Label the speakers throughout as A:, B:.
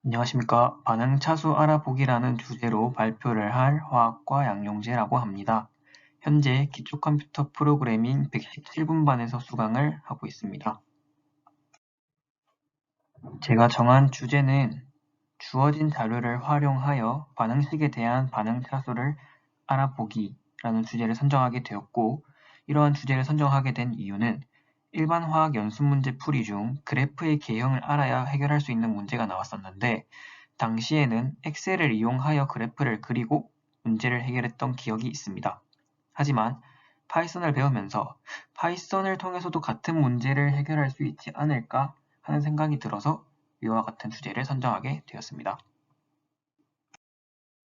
A: 안녕하십니까. 반응차수 알아보기라는 주제로 발표를 할 화학과 양용재라고 합니다. 현재 기초컴퓨터 프로그래밍 117분반에서 수강을 하고 있습니다. 제가 정한 주제는 주어진 자료를 활용하여 반응식에 대한 반응차수를 알아보기라는 주제를 선정하게 되었고, 이러한 주제를 선정하게 된 이유는 일반 화학 연습 문제 풀이 중 그래프의 개형을 알아야 해결할 수 있는 문제가 나왔었는데, 당시에는 엑셀을 이용하여 그래프를 그리고 문제를 해결했던 기억이 있습니다. 하지만 파이썬을 배우면서 파이썬을 통해서도 같은 문제를 해결할 수 있지 않을까 하는 생각이 들어서 위와 같은 주제를 선정하게 되었습니다.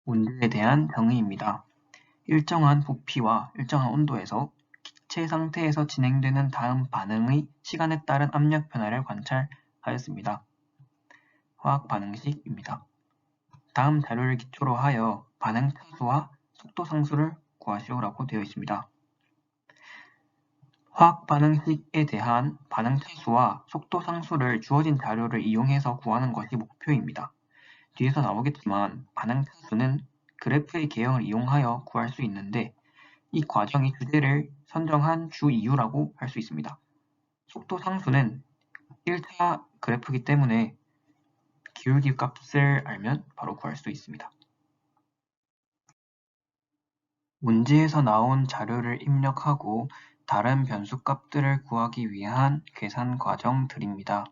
A: 문제에 대한 정의입니다. 일정한 부피와 일정한 온도에서 기체 상태에서 진행되는 다음 반응의 시간에 따른 압력 변화를 관찰하였습니다. 화학 반응식입니다. 다음 자료를 기초로 하여 반응 차수와 속도 상수를 구하시오라고 되어 있습니다. 화학 반응식에 대한 반응 차수와 속도 상수를 주어진 자료를 이용해서 구하는 것이 목표입니다. 뒤에서 나오겠지만 반응 차수는 그래프의 개형을 이용하여 구할 수 있는데 이 과정이 주제를 선정한 주 이유라고 할 수 있습니다. 속도 상수는 1차 그래프이기 때문에 기울기 값을 알면 바로 구할 수 있습니다. 문제에서 나온 자료를 입력하고 다른 변수값들을 구하기 위한 계산 과정들입니다.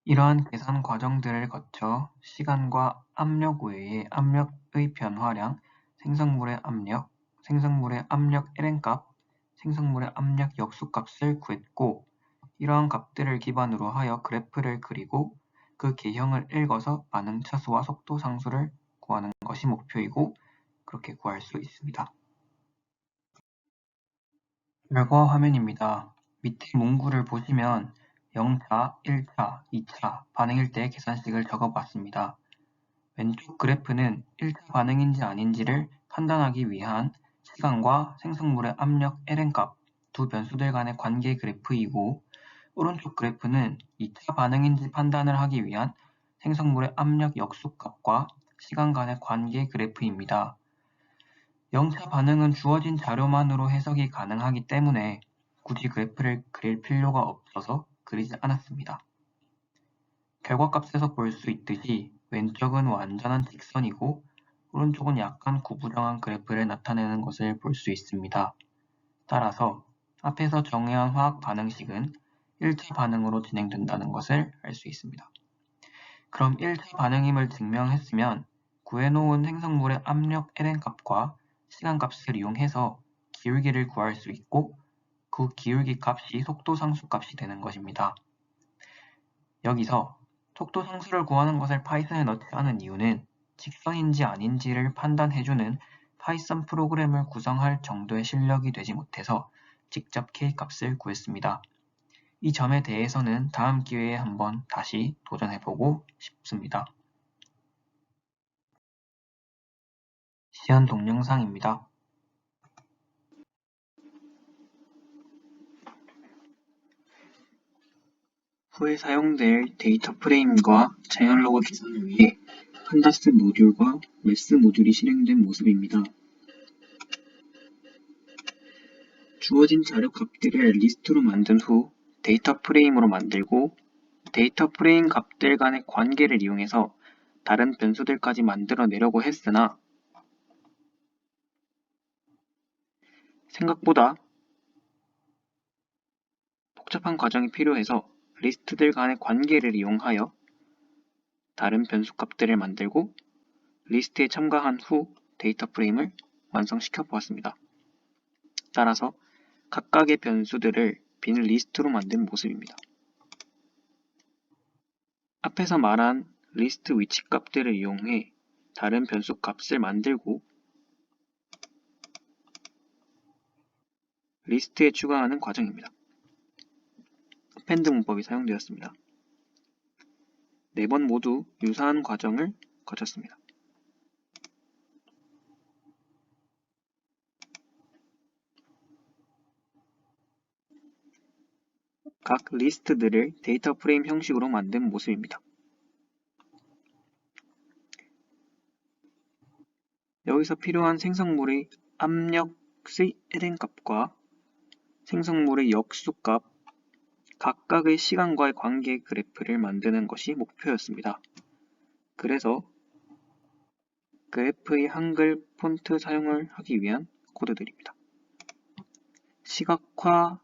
A: 이러한 계산 과정들을 거쳐 시간과 압력 외에 압력의 변화량, 생성물의 압력, 생성물의 압력 ln값, 생성물의 압력 역수값을 구했고, 이러한 값들을 기반으로 하여 그래프를 그리고 그 개형을 읽어서 반응 차수와 속도 상수를 구하는 것이 목표이고 그렇게 구할 수 있습니다. 결과 화면입니다. 밑에 문구를 보시면 0차, 1차, 2차 반응일 때 계산식을 적어봤습니다. 왼쪽 그래프는 1차 반응인지 아닌지를 판단하기 위한 시간과 생성물의 압력 ln값 두 변수들 간의 관계 그래프이고, 오른쪽 그래프는 2차 반응인지 판단을 하기 위한 생성물의 압력 역수값과 시간 간의 관계 그래프입니다. 0차 반응은 주어진 자료만으로 해석이 가능하기 때문에 굳이 그래프를 그릴 필요가 없어서 그리지 않았습니다. 결과값에서 볼 수 있듯이 왼쪽은 완전한 직선이고 오른쪽은 약간 구부정한 그래프를 나타내는 것을 볼 수 있습니다. 따라서 앞에서 정의한 화학 반응식은 1차 반응으로 진행된다는 것을 알 수 있습니다. 그럼 1차 반응임을 증명했으면 구해놓은 생성물의 압력 ln값과 시간값을 이용해서 기울기를 구할 수 있고 그 기울기 값이 속도 상수 값이 되는 것입니다. 여기서 속도 상수를 구하는 것을 파이썬에 넣지 않은 이유는 직선인지 아닌지를 판단해주는 파이썬 프로그램을 구성할 정도의 실력이 되지 못해서 직접 K값을 구했습니다. 이 점에 대해서는 다음 기회에 한번 다시 도전해보고 싶습니다. 시연 동영상입니다. 후에 사용될 데이터 프레임과 자연 로그 계산을 위해 판다스 모듈과 메스 모듈이 실행된 모습입니다. 주어진 자료 값들을 리스트로 만든 후 데이터 프레임으로 만들고 데이터 프레임 값들 간의 관계를 이용해서 다른 변수들까지 만들어내려고 했으나 생각보다 복잡한 과정이 필요해서 리스트들 간의 관계를 이용하여 다른 변수 값들을 만들고 리스트에 첨가한 후 데이터 프레임을 완성시켜 보았습니다. 따라서 각각의 변수들을 빈 리스트로 만든 모습입니다. 앞에서 말한 리스트 위치 값들을 이용해 다른 변수 값을 만들고 리스트에 추가하는 과정입니다. append 문법이 사용되었습니다. 4번 모두 유사한 과정을 거쳤습니다. 각 리스트들을 데이터 프레임 형식으로 만든 모습입니다. 여기서 필요한 생성물의 압력의 에덴값과 생성물의 역수값, 각각의 시간과의 관계 그래프를 만드는 것이 목표였습니다. 그래서 그래프의 한글 폰트 사용을 하기 위한 코드들입니다. 시각화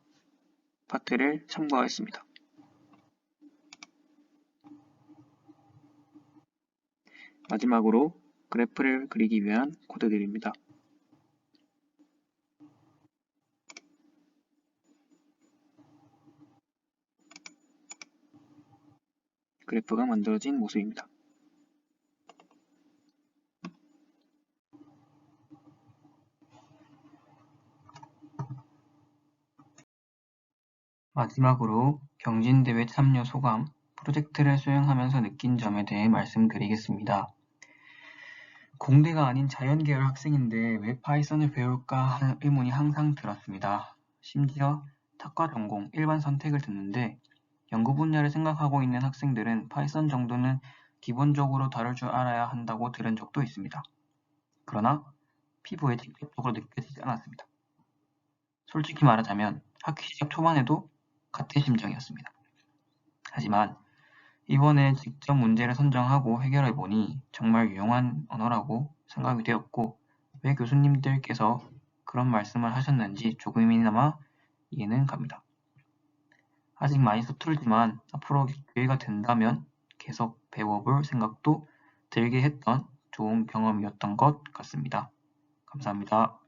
A: 파트를 참고하였습니다. 마지막으로 그래프를 그리기 위한 코드들입니다. 그래프가 만들어진 모습입니다. 마지막으로 경진대회 참여 소감, 프로젝트를 수행하면서 느낀 점에 대해 말씀드리겠습니다. 공대가 아닌 자연계열 학생인데 왜 파이썬을 배울까 하는 의문이 항상 들었습니다. 심지어 탁과 전공, 일반 선택을 듣는데 연구 분야를 생각하고 있는 학생들은 파이썬 정도는 기본적으로 다룰 줄 알아야 한다고 들은 적도 있습니다. 그러나 피부에 직접적으로 느껴지지 않았습니다. 솔직히 말하자면 학기 시작 초반에도 같은 심정이었습니다. 하지만 이번에 직접 문제를 선정하고 해결해보니 정말 유용한 언어라고 생각이 되었고 왜 교수님들께서 그런 말씀을 하셨는지 조금이나마 이해는 갑니다. 아직 많이 서툴지만 앞으로 기회가 된다면 계속 배워볼 생각도 들게 했던 좋은 경험이었던 것 같습니다. 감사합니다.